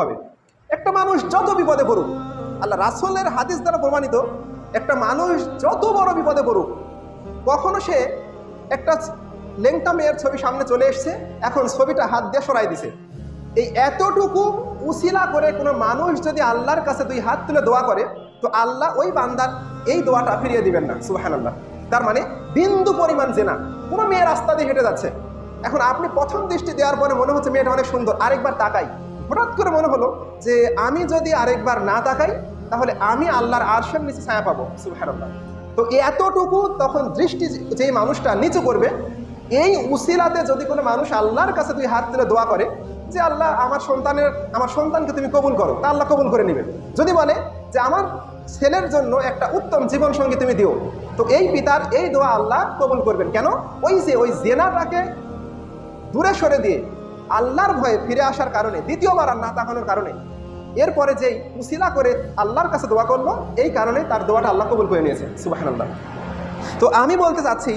হবে। একটা মানুষ যত বিপদে পড়ুক, আল্লাহ রাসূলের হাদিস দ্বারা প্রমাণিত, একটা মানুষ যত বড় বিপদে পড়ুক, কখনো সে একটা লেংটা মেয়ের ছবি সামনে চলে এসছে, এখন ছবিটা হাত দিয়ে সরাই দিছে, এই এতটুকু উসিলা করে কোনো মানুষ যদি আল্লাহর কাছে দুই হাত তুলে দোয়া করে, তো আল্লাহ ওই বান্দার এই দোয়াটা ফিরিয়ে দিবেন না। সুবহানাল্লাহ। তার মানে বিন্দু পরিমাণ জেনা, কোনো মেয়ে রাস্তা দিয়ে হেঁটে যাচ্ছে, এখন আপনি প্রথম দৃষ্টি দেওয়ার পরে মনে হচ্ছে মেয়েটা অনেক সুন্দর, আরেকবার তাকাই, হঠাৎ করে মনে হলো যে আমি যদি আরেকবার না তাকাই তাহলে আমি আল্লাহর আরশের নিচে ছায়া পাবো। সুবহানাল্লাহ। তো এতটুকু তখন দৃষ্টি যেই মানুষটা নিচু করবে, এই উসিলাতে যদি কোনো মানুষ আল্লাহর কাছে দুই হাত তুলে দোয়া করে যে আল্লাহ আমার সন্তানকে তুমি কবুল করো, তা আল্লাহ কবুল করে নেবেন। যদি বলে যে আমার ছেলের জন্য একটা উত্তম জীবন সঙ্গী তুমি দিও, তো এই পিতার এই দোয়া আল্লাহ কবুল করবেন। কেন? ওই জেনাটাকে দূরে সরে দিয়ে আল্লাহর ভয়ে ফিরে আসার কারণে, দ্বিতীয়বার আর না তাকানোর কারণে, এরপরে যেই উসিলা করে আল্লাহর কাছে দোয়া করলো, এই কারণে তার দোয়াটা আল্লাহ কবুল করে নিয়েছে। সুবহানাল্লাহ। তো আমি বলতে চাচ্ছি